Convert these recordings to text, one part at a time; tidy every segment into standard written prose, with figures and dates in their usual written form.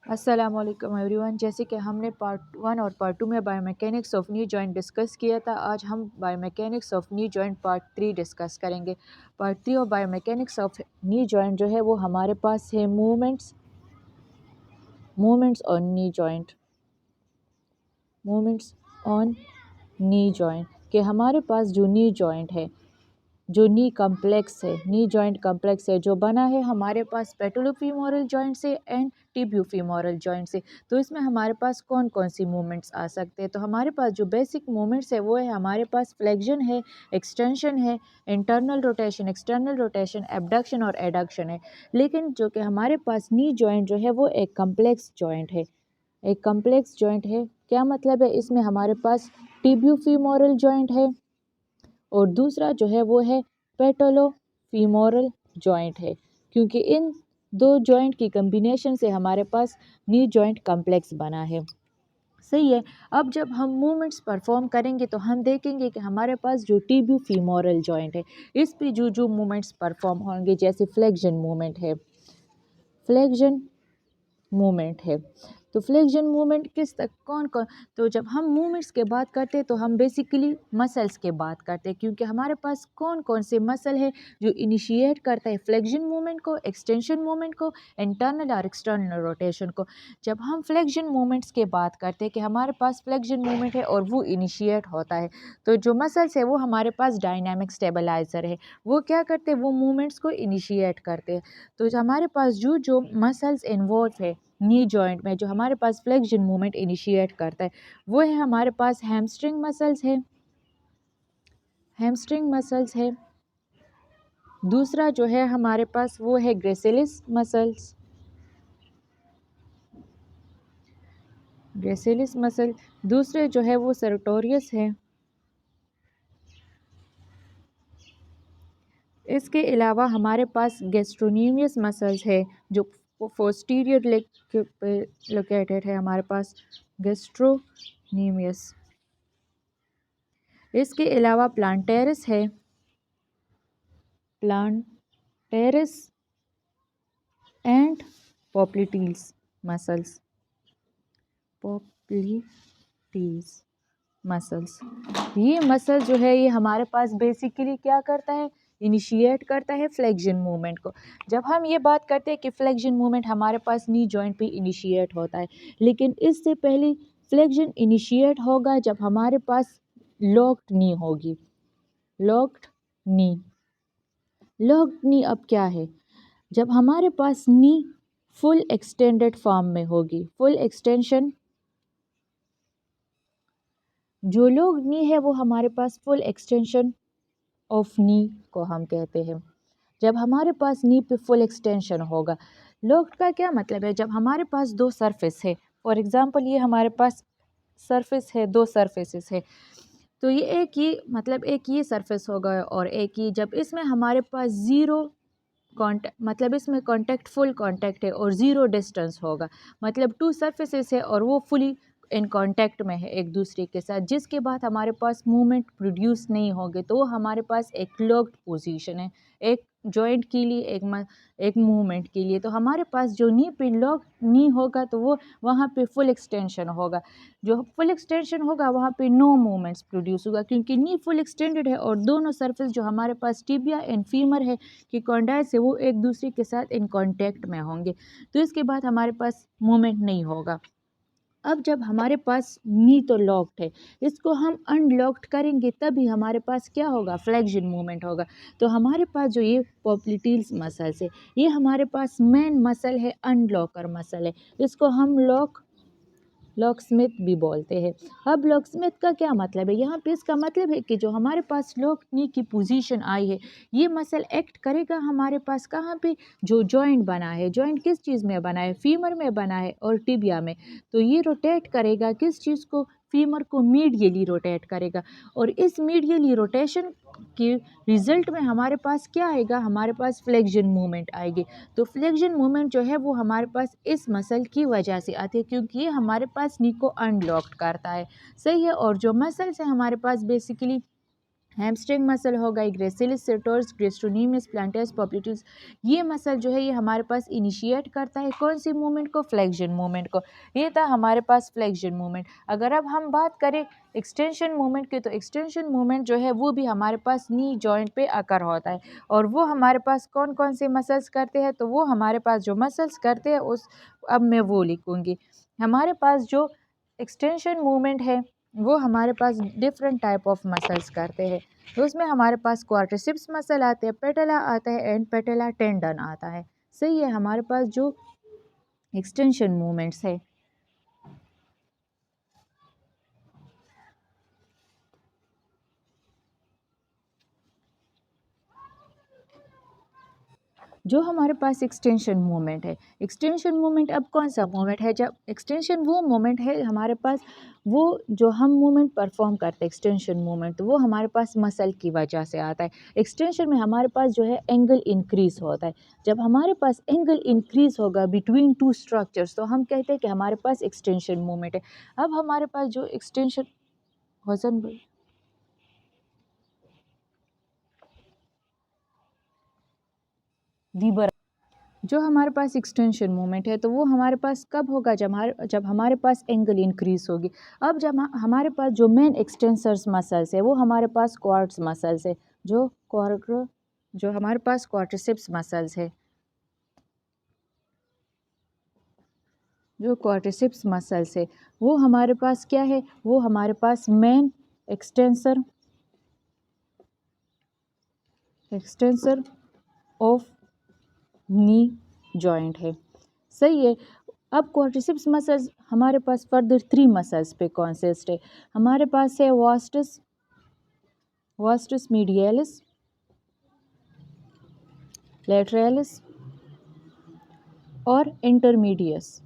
अस्सलाम वालेकुम एवरीवन। जैसे कि हमने पार्ट 1 और पार्ट 2 में biomechanics of knee joint discuss किया था, आज हम biomechanics of knee joint part 3 discuss करेंगे। Part 3 of biomechanics of knee joint जो है वो हमारे पास है movements on knee joint, movements on knee joint कि हमारे पास जो नी जॉइंट है, जो नी कम्प्लेक्स है, नी जॉइंट कम्प्लेक्स है, जो बना है हमारे पास पेटुलोफीमोरल जॉइंट से एंड टिबियोफीमोरल जॉइंट से। तो इसमें हमारे पास कौन कौन सी मूवमेंट्स आ सकते हैं? तो हमारे पास जो बेसिक मूवमेंट्स है वो है, हमारे पास फ्लेक्शन है, एक्सटेंशन है, internal rotation, external rotation, abduction और एडक्शन है। लेकिन जो कि हमारे पास नी जॉइंट जो है वो एक कम्प्लेक्स जॉइंट है, एक कम्प्लेक्स जॉइंट है। क्या मतलब है? इसमें हमारे पास टिबियोफीमोरल जॉइंट है और दूसरा जो है वो है पेटोलोफीमोरल जॉइंट है, क्योंकि इन दो जॉइंट की कम्बिनेशन से हमारे पास नी जॉइंट कम्प्लेक्स बना है। सही है। अब जब हम मूवमेंट्स परफॉर्म करेंगे तो हम देखेंगे कि हमारे पास जो टिबियोफीमोरल जॉइंट है, इस पे जो जो मूवमेंट्स परफॉर्म होंगे, जैसे फ्लेक्शन मूवमेंट है, फ्लेक्शन मूवमेंट है। तो फ्लेक्शन मूवमेंट किस तक कौन कौन, तो जब हम मूवमेंट्स के बात करते हैं तो हम बेसिकली मसल्स के बात करते हैं, क्योंकि हमारे पास कौन कौन से मसल है जो इनिशिएट करता है फ्लेक्शन मूवमेंट को, एक्सटेंशन मूवमेंट को, इंटरनल और एक्सटर्नल रोटेशन को। जब हम फ्लेक्शन मूवमेंट्स के बात करते हैं कि हमारे पास फ्लेक्शन मूवमेंट है और वो इनिशिएट होता है, तो जो मसल्स है वो हमारे पास डायनामिक स्टेबलाइजर है, वो क्या करते हैं, वो मूवमेंट्स को इनिशिएट करते हैं। तो हमारे पास जो जो मसल्स इन्वॉल्व है नी जॉइंट में, जो हमारे पास फ्लेक्शन मूवमेंट इनिशिएट करता है, वो है हमारे पास हैमस्ट्रिंग मसल्स है, हैमस्ट्रिंग मसल्स है। दूसरा जो है हमारे पास वो है ग्रेसिलिस मसल्स, ग्रेसिलिस मसल। दूसरे जो है वो सर्टोरियस है। इसके अलावा हमारे पास गैस्ट्रोनीमियस मसल्स है, जो पोस्टीरियर लेग पे लोकेटेड है, हमारे पास गैस्ट्रोनीमियस। इसके अलावा प्लांटेरिस है, प्लांटेरिस एंड पोप्लिटीज मसल्स, पोप्लिटीज मसल्स। ये मसल जो है ये हमारे पास बेसिकली क्या करता है, इनिशिएट करता है फ्लेक्शन मूवमेंट को। जब हम ये बात करते हैं कि फ्लेक्शन मूवमेंट हमारे पास नी जॉइंट पे इनिशिएट होता है, लेकिन इससे पहले फ्लेक्शन इनिशिएट होगा जब हमारे पास लॉक्ड नी होगी, लॉक्ड नी। लॉक्ड नी अब क्या है? जब हमारे पास नी फुल एक्सटेंडेड फॉर्म में होगी, फुल एक्सटेंशन, जो लोग नी है वो हमारे पास फुल एक्सटेंशन ऑफ नी को हम कहते हैं। जब हमारे पास नी पे फुल एक्सटेंशन होगा, लॉक्ड का क्या मतलब है? जब हमारे पास दो सरफेस है, फॉर एग्जांपल ये हमारे पास सरफेस है, दो सरफेसेस है, तो ये एक ही मतलब एक ये सरफेस होगा और एक ही, जब इसमें हमारे पास ज़ीरो कॉन्टैक्ट, मतलब इसमें कॉन्टैक्ट फुल कॉन्टैक्ट है और ज़ीरो डिस्टेंस होगा, मतलब टू सरफेसेस है और वो फुली इन कांटेक्ट में है एक दूसरे के साथ, जिसके बाद हमारे पास मूवमेंट प्रोड्यूस नहीं होंगे, तो वो हमारे पास एक लॉक्ड पोजीशन है, एक जॉइंट के लिए, एक मूवमेंट के लिए। तो हमारे पास जो नी पे लॉक नी होगा तो वो वहाँ पे फुल एक्सटेंशन होगा, जो फुल एक्सटेंशन होगा वहाँ पे नो मूवमेंट्स प्रोड्यूस होगा, क्योंकि नी फुल एक्सटेंडेड है और दोनों सरफेस जो हमारे पास टिबिया एंड फीमर है कि कॉन्डाइल से वो एक दूसरे के साथ इन कांटेक्ट में होंगे, तो इसके बाद हमारे पास मूवमेंट नहीं होगा। अब जब हमारे पास नी तो लॉक्ड है, इसको हम अनलॉक्ड करेंगे तभी हमारे पास क्या होगा, फ्लेक्शन मूवमेंट होगा। तो हमारे पास जो ये पोप्लिटीज मसल्स है, ये हमारे पास मेन मसल है, अनलॉकर मसल है, इसको हम लॉकस्मिथ भी बोलते हैं। अब लॉकस्मिथ का क्या मतलब है? यहाँ पे इसका मतलब है कि जो हमारे पास लॉक नी की पोजीशन आई है, ये मसल एक्ट करेगा हमारे पास कहाँ पे, जो जॉइंट बना है, जॉइंट किस चीज़ में बना है, फीमर में बना है और टिबिया में, तो ये रोटेट करेगा किस चीज़ को, फीमर को मीडियली रोटेट करेगा, और इस मीडियली रोटेशन के रिजल्ट में हमारे पास क्या आएगा, हमारे पास फ्लेक्शन मूवमेंट आएगी। तो फ्लेक्शन मूवमेंट जो है वो हमारे पास इस मसल की वजह से आती है, क्योंकि ये हमारे पास नी को अनलॉक्ड करता है। सही है। और जो मसल्स है हमारे पास बेसिकली हैमस्ट्रिंग मसल हो गई, ग्रेसिलिस सर्टोरिस, ग्रेस्टोनीमियस प्लांटियस पोप्लिटिस। ये मसल जो है ये हमारे पास इनिशिएट करता है कौन सी मूवमेंट को, फ्लेक्शन मूवमेंट को। ये था हमारे पास फ्लेक्शन मूवमेंट। अगर अब हम बात करें एक्सटेंशन मूवमेंट की, तो एक्सटेंशन मूवमेंट जो है वो भी हमारे पास नी जॉइंट पे आकर होता है। और वो हमारे पास कौन कौन से मसल्स करते हैं, तो वो हमारे पास जो मसल्स करते हैं उस अब मैं वो लिखूँगी। हमारे पास जो एक्सटेंशन मूवमेंट है वो हमारे पास डिफरेंट टाइप ऑफ मसल्स करते हैं। तो उसमें हमारे पास क्वाड्रिसेप्स मसल आते हैं, पेटेला आता है एंड पेटेला टेंडन आता है। सही है हमारे पास जो एक्सटेंशन मूवमेंट्स है। जो हमारे पास एक्सटेंशन मूवमेंट है, एक्सटेंशन मूवमेंट अब कौन सा मूवमेंट है, जब एक्सटेंशन वो मूवमेंट है हमारे पास, वो जो हम मूवमेंट परफॉर्म करते हैं एक्सटेंशन मूवमेंट, तो वो हमारे पास मसल की वजह से आता है। एक्सटेंशन में हमारे पास जो है एंगल इंक्रीज होता है। जब हमारे पास एंगल इंक्रीज होगा बिटवीन टू स्ट्रक्चर्स, तो हम कहते हैं कि हमारे पास एक्सटेंशन मूवमेंट है। अब हमारे पास जो एक्सटेंशन वजन वीबर, जो हमारे पास एक्सटेंशन मूवमेंट है तो वो हमारे पास कब होगा, जब हमारे पास एंगल इंक्रीज होगी। अब जब हमारे पास जो मेन एक्सटेंसर्स मसल्स है वो हमारे पास क्वाड्स मसल्स है, जो हमारे पास क्वाड्रिसेप्स मसल्स है, जो क्वाड्रिसेप्स मसल्स है वो हमारे पास क्या है, वो हमारे पास main extensor of knee joint है। सही है। अब क्वाड्रिसेप्स मसल्स हमारे पास फर्दर 3 मसल्स पे कॉन्सिस्ट है। हमारे पास है वास्टस मीडियलिस, लेटरालिस और इंटरमीडियस।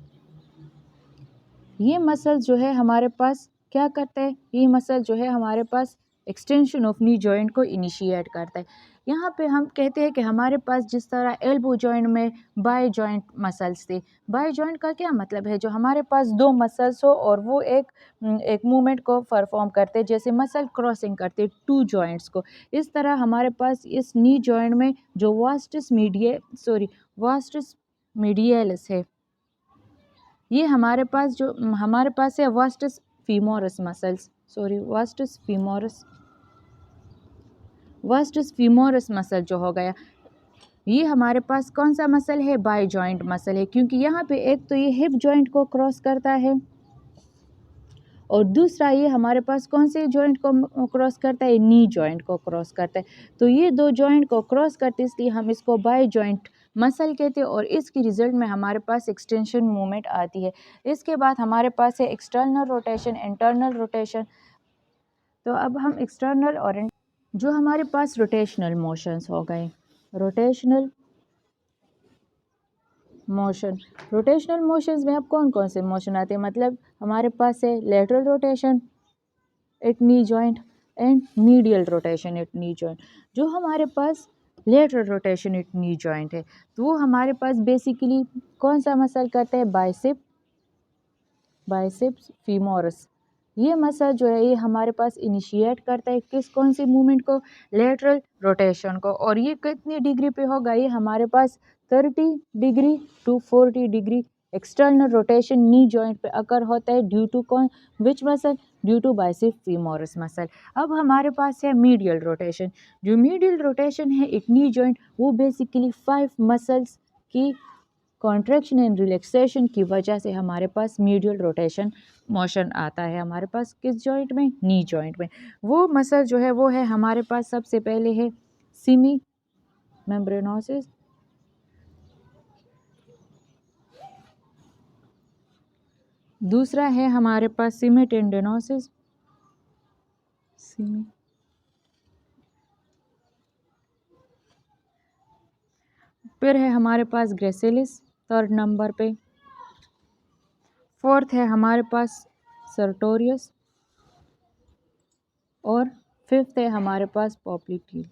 ये मसल जो है हमारे पास क्या करता है, ये मसल जो है हमारे पास एक्सटेंशन ऑफ नी जॉइंट को इनिशिएट करता है। यहाँ पे हम कहते हैं कि हमारे पास जिस तरह एल्बो जॉइंट में बाय जॉइंट मसल्स थे, बाय जॉइंट का क्या मतलब है, जो हमारे पास 2 मसल्स हो और वो एक मूवमेंट को परफॉर्म करते हैं, जैसे मसल क्रॉसिंग करते हैं 2 जॉइंट्स को। इस तरह हमारे पास इस नी जॉइंट में जो वास्टस मीडियलिस है, ये हमारे पास है वास्टस फीमोरस मसल्स, वास्टस फीमोरस मसल जो हो गया, ये हमारे पास कौन सा मसल है, बाय जॉइंट मसल है, क्योंकि यहाँ पे एक तो ये हिप जॉइंट को क्रॉस करता है और दूसरा ये हमारे पास कौन से जॉइंट को क्रॉस करता है, नी जॉइंट को क्रॉस करता है। तो ये 2 जॉइंट को क्रॉस करते इसलिए हम इसको बाय जॉइंट मसल कहते हैं और इसकी रिजल्ट में हमारे पास एक्सटेंशन मूवमेंट आती है। इसके बाद हमारे पास है एक्सटर्नल रोटेशन, इंटरनल रोटेशन। तो अब हम एक्सटर्नल और जो हमारे पास रोटेशनल मोशंस हो गए, रोटेशनल मोशंस में अब कौन कौन से मोशन आते हैं, मतलब हमारे पास है lateral rotation at knee joint and medial rotation at knee joint. जो हमारे पास lateral rotation at knee joint है तो वो हमारे पास बेसिकली कौन सा मसल करता है, बाइसेप्स फीमोरस। ये मसल जो है ये हमारे पास इनिशिएट करता है कौन सी मूवमेंट को, लेटरल रोटेशन को। और ये कितनी डिग्री पे होगा, ये हमारे पास 30 degree to 40 degree external rotation knee joint पे अकर होता है due to which muscle, due to biceps femoris muscle. अब हमारे पास है मीडियल रोटेशन। जो मीडियल रोटेशन है एक नी जॉइंट, वो बेसिकली 5 मसल्स की कॉन्ट्रैक्शन एंड रिलैक्सेशन की वजह से हमारे पास मीडियल रोटेशन मोशन आता है हमारे पास किस जॉइंट में, नी जॉइंट में। वो मसल जो है वो है हमारे पास सबसे पहले है सीमी मेम्ब्रेनोसिस, दूसरा है हमारे पास सीमी टेंडनोसिस, फिर है हमारे पास ग्रेसिलिस 3rd नंबर पे, 4th है हमारे पास सर्टोरियस और 5th है हमारे पास पोप्लिटीज।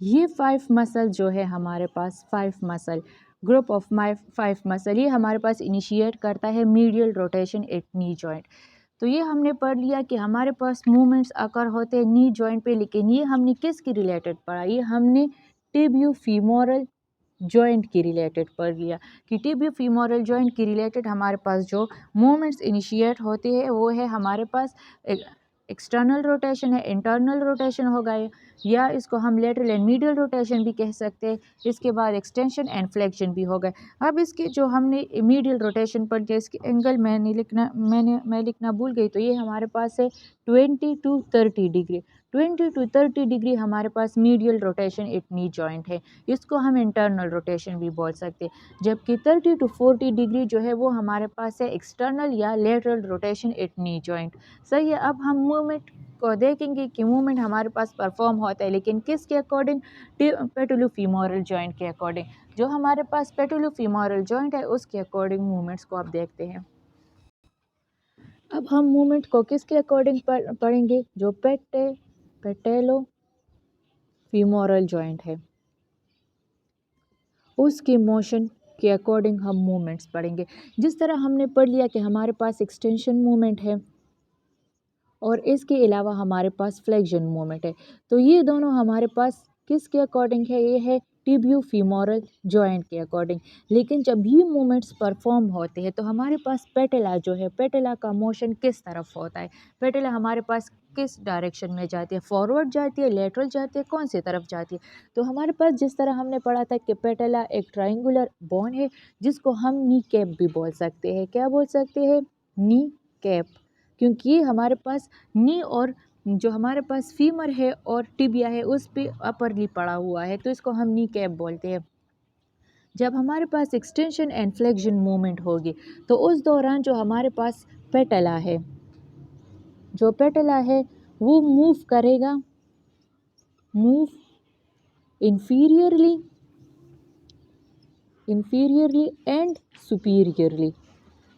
ये 5 मसल जो है हमारे पास 5 मसल ग्रुप ऑफ 5 मसल ये हमारे पास इनिशिएट करता है medial rotation at knee joint. तो ये हमने पढ़ लिया कि हमारे पास मूवमेंट्स अकर होते हैं नी जॉइंट पे, लेकिन ये हमने किसकी रिलेटेड पढ़ा, ये हमने टिबियो-फीमोरल जॉइंट की रिलेटेड पढ़ लिया कि टिबियो-फीमोरल जॉइंट की रिलेटेड हमारे पास जो मूवमेंट्स इनिशिएट होते हैं वो है हमारे पास एक्सटर्नल रोटेशन है, इंटरनल रोटेशन होगा या इसको हम लेटरल एंड मीडियल रोटेशन भी कह सकते हैं। इसके बाद एक्सटेंशन एंड फ्लेक्शन भी होगा। अब इसके जो हमने मीडियल रोटेशन पर जो इसके एंगल मैं लिखना भूल गई, तो ये हमारे पास है 20 to 30 डिग्री। 20 to 30 डिग्री हमारे पास medial rotation at knee joint है, इसको हम इंटरनल रोटेशन भी बोल सकते हैं। जबकि 30 to 40 डिग्री जो है वो हमारे पास है एक्सटर्नल या lateral rotation at knee joint. सही है। अब हम मूवमेंट को देखेंगे कि मूवमेंट हमारे पास परफॉर्म होता है, लेकिन किसके अकॉर्डिंग, पेटुलो-फीमोरल जॉइंट के अकॉर्डिंग। जो हमारे पास पेटुलो-फीमोरल जॉइंट है उसके अकॉर्डिंग मूवमेंट्स को आप देखते हैं। अब हम मूवमेंट को किसके अकॉर्डिंग पढ़ेंगे, जो पेटेलो-फीमोरल जॉइंट है उसके मोशन के अकॉर्डिंग हम मूवमेंट्स पढ़ेंगे। जिस तरह हमने पढ़ लिया कि हमारे पास एक्सटेंशन मूवमेंट है और इसके अलावा हमारे पास फ्लेक्शन मूवमेंट है, तो ये दोनों हमारे पास किसके अकॉर्डिंग है, ये है टिबियो-फीमोरल जॉइंट के अकॉर्डिंग। लेकिन जब ये मूवमेंट्स परफॉर्म होते हैं तो हमारे पास पेटेला जो है, पेटेला का मोशन किस तरफ होता है, पेटेला हमारे पास किस डायरेक्शन में जाती है, फॉरवर्ड जाती है, लेटरल जाती है, कौन सी तरफ जाती है। तो हमारे पास जिस तरह हमने पढ़ा था कि पेटेला एक ट्राइंगुलर बोन है जिसको हम नी कैप भी बोल सकते हैं। क्या बोल सकते हैं, नी कैप, क्योंकि हमारे पास नी और जो हमारे पास फीमर है और टिबिया है उस पे अपरली पड़ा हुआ है, तो इसको हम नी कैप बोलते हैं। जब हमारे पास एक्सटेंशन एंड फ्लेक्शन मूवमेंट होगी तो उस दौरान जो हमारे पास पेटेला है, जो पेटेला है वो मूव करेगा, मूव इंफीरियरली एंड सुपीरियरली।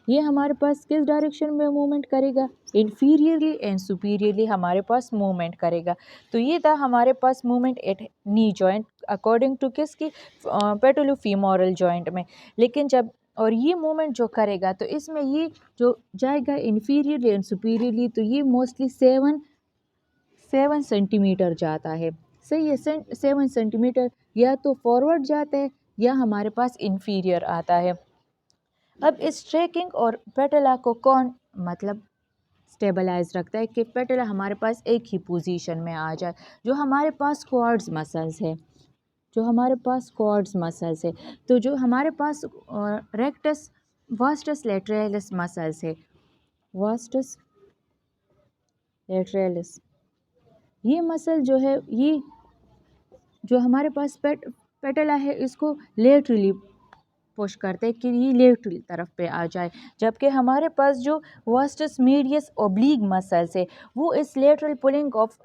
ये हमारे पास किस डायरेक्शन में मूवमेंट करेगा, इंफीरियरली एंड सुपीरियरली हमारे पास मूवमेंट करेगा। तो ये था हमारे पास movement at knee joint according to किसकी, पेटुलो-फीमोरल जॉइंट में। लेकिन जब और ये मूवमेंट जो करेगा तो इसमें ये जो जाएगा इंफीरियरली एंड सुपीरियरली, तो ये मोस्टली 7 सेंटीमीटर जाता है। सही है, 7 सेंटीमीटर या तो फॉरवर्ड जाता है या हमारे पास इंफीरियर आता है। अब इस ट्रैकिंग और पेटेला को कौन मतलब स्टेबलाइज रखता है कि पेटेला हमारे पास एक ही पोजीशन में आ जाए। जो हमारे पास क्वाड्स मसल्स है, जो हमारे पास क्वाड्स मसल्स है, तो जो हमारे पास रेक्टस वास्टस लेटरलिस मसल्स है, वास्टस लेटरलिस, ये मसल जो है, ये जो हमारे पास पेटेला है इसको लेटरली पुश करते हैं कि ये लेटरल तरफ पे आ जाए। जबकि हमारे पास जो वास्टस मीडियस ओब्लिक मसल्स है वो इस लेटरल पुलिंग ऑफ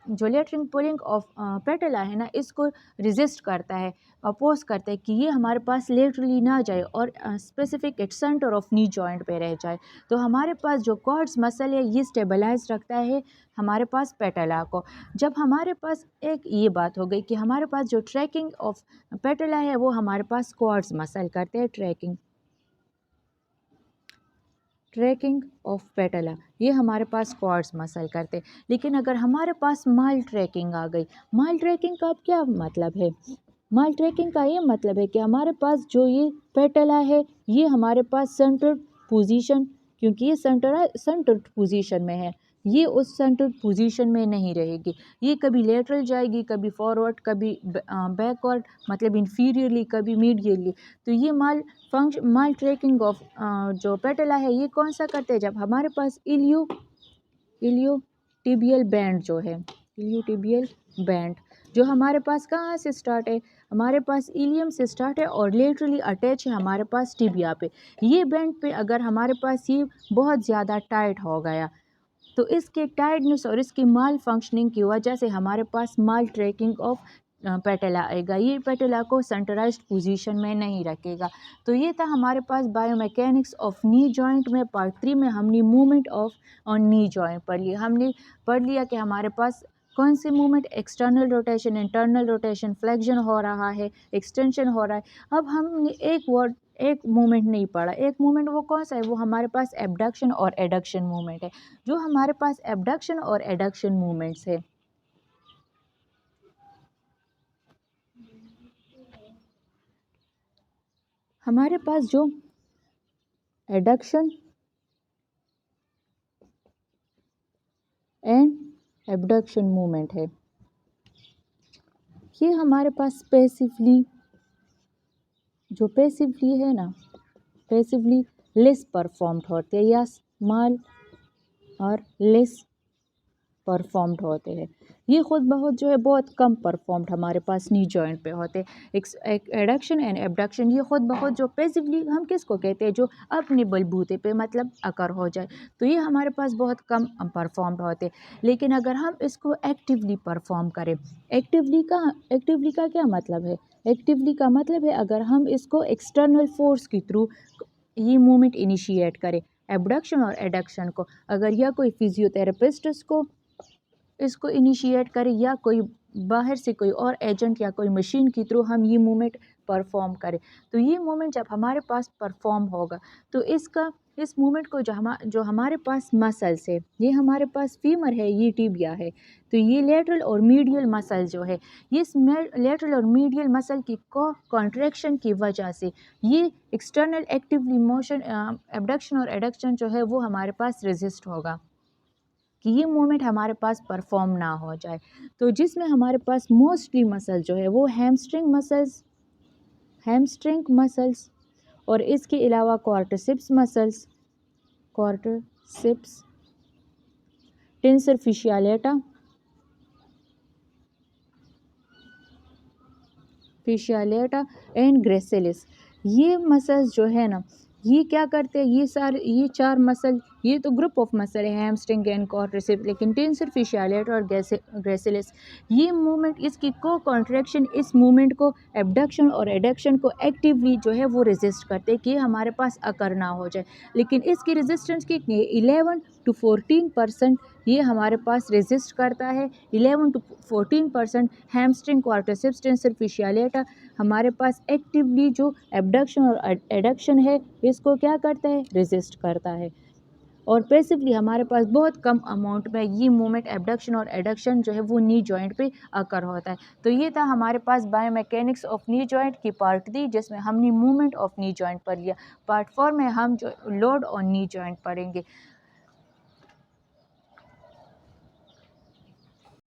जो लेटरल पुलिंग ऑफ पेटेला है ना, इसको रेजिस्ट करता है, अपोज करता है कि ये हमारे पास लेटरली ना जाए और specific at centre of knee joint पे रह जाए। तो हमारे पास जो क्वाड्स मसल है ये स्टेबलाइज रखता है हमारे पास पेटेला को। जब हमारे पास एक ये बात हो गई कि हमारे पास जो ट्रैकिंग ऑफ पेटेला है वो हमारे पास क्वाड्स मसल करते हैं, ट्रैकिंग ऑफ पेटेला ये हमारे पास क्वाड्स मसल करते हैं। लेकिन अगर हमारे पास माइल ट्रैकिंग आ गई, माइल ट्रैकिंग का अब क्या मतलब है, माइल ट्रैकिंग का ये मतलब है कि हमारे पास जो ये पेटेला है ये हमारे पास सेंटर्ड पोजीशन, क्योंकि ये सेंटर्ड पोजीशन में है, ये उस सेंटर्ड पोजीशन में नहीं रहेगी, ये कभी लेटरल जाएगी, कभी फॉरवर्ड, कभी बैकवर्ड मतलब इंफीरियरली, कभी मीडियरली। तो ये माइल ट्रैकिंग ऑफ जो पेटेला है ये कौन सा करते हैं, जब हमारे पास इलियोटिबियल बैंड जो है, इलियोटिबियल बैंड जो हमारे पास कहाँ से स्टार्ट है, हमारे पास इलियम से स्टार्ट है और लेटरली अटैच है हमारे पास टिबिया पे। ये बैंड पे अगर हमारे पास ये बहुत ज़्यादा टाइट हो गया तो इसके टाइटनेस और इसकी माल फंक्शनिंग की वजह से हमारे पास माल ट्रैकिंग ऑफ पेटेला आएगा, ये पेटेला को सेंटराइज्ड पोजीशन में नहीं रखेगा। तो ये था हमारे पास बायोमैकेनिक्स ऑफ नी जॉइंट में पार्ट 3 में हमने movement of on knee joint पढ़ लिया। हमने पढ़ लिया कि हमारे पास कौन सी movement, external rotation, internal rotation, flexion हो रहा है, एक्सटेंशन हो रहा है। अब हमने एक वर्ड एक मूवमेंट नहीं पढ़ा। एक मूवमेंट वो कौन सा है, वो हमारे पास एबडक्शन और एडक्शन मूवमेंट है। जो हमारे पास एबडक्शन और एडक्शन मूवमेंट्स है, हमारे पास जो एडक्शन एंड एबडक्शन मूवमेंट है, ये हमारे पास पैसिवली, जो पैसिवली है ना, पैसिवली लेस परफॉर्म्ड होते हैं या स्मॉल और लेस परफॉर्म्ड होते हैं। ये खुद बहुत जो है बहुत कम परफॉर्म्ड हमारे पास नी जॉइंट पे होते हैं। एक एडक्शन एंड एबडक्शन ये खुद बहुत जो पैसिवली हम किसको कहते हैं, जो अपने बलबूते पे मतलब अकर हो जाए, तो ये हमारे पास बहुत कम परफॉर्म्ड होते हैं। लेकिन अगर हम इसको एक्टिवली परफॉर्म करें, एक्टिवली का क्या मतलब है, एक्टिवली का मतलब है अगर हम इसको एक्सटर्नल फोर्स के थ्रू ये मूवमेंट इनिशिएट करें, एबडक्शन और एडक्शन को, अगर या कोई फिजियोथेरेपिस्ट इसको इनिशिएट करे या कोई बाहर से कोई और एजेंट या कोई मशीन के थ्रू हम ये मूवमेंट परफॉर्म करें, तो ये मूवमेंट जब हमारे पास परफॉर्म होगा तो इस मूवमेंट को जो हमारे पास मसल्स है, ये हमारे पास फीमर है, ये टिबिया है, तो ये लेटरल और मीडियल मसल जो है, इस लेटरल और मीडियल मसल की कॉन्ट्रैक्शन की वजह से ये एक्सटर्नल एक्टिवली मोशन एबडक्शन और एडक्शन जो है वो हमारे पास रेजिस्ट होगा कि ये मूवमेंट हमारे पास परफॉर्म ना हो जाए। तो जिसमें हमारे पास मोस्टली मसल जो है वो हैमस्ट्रिंग मसल्स और इसके अलावा क्वार्टरसिप्स, टेंसर फिशियालेटा एंड ग्रेसिलिस, ये मसल्स जो है ना, ये क्या करते हैं, ये चार मसल, ये तो ग्रुप ऑफ मसल है, हैमस्ट्रिंग एंड क्वाड्रिसेप, लेकिन टेंसर फिशियालेटा और ग्रेसिलिस, ये मूवमेंट, इसकी को कॉन्ट्रैक्शन इस मूवमेंट को एबडक्शन और एडक्शन को एक्टिवली जो है वो रेजिस्ट करते हैं कि हमारे पास अकर ना हो जाए। लेकिन इसकी रेजिस्टेंस कितनी है, 11 to 14% ये हमारे पास रेजिस्ट करता है। 11 to 14% हैमस्ट्रिंग क्वाड्रिसेप्स टेंसर फिशियालेटा हमारे पास एक्टिवली जो एबडक्शन और एडक्शन है इसको क्या करता है, रेजिस्ट करता है। और पैसिवली हमारे पास बहुत कम अमाउंट में ये मूवमेंट एबडक्शन और एडक्शन जो है वो नी जॉइंट पे अकर होता है। तो ये था हमारे पास बायोमैकेनिक्स ऑफ नी जॉइंट की पार्ट 3, जिसमें हमने मूवमेंट ऑफ नी जॉइंट पढ़ लिया। पार्ट 4 में हम जो लोड ऑन नी जॉइंट पढ़ेंगे।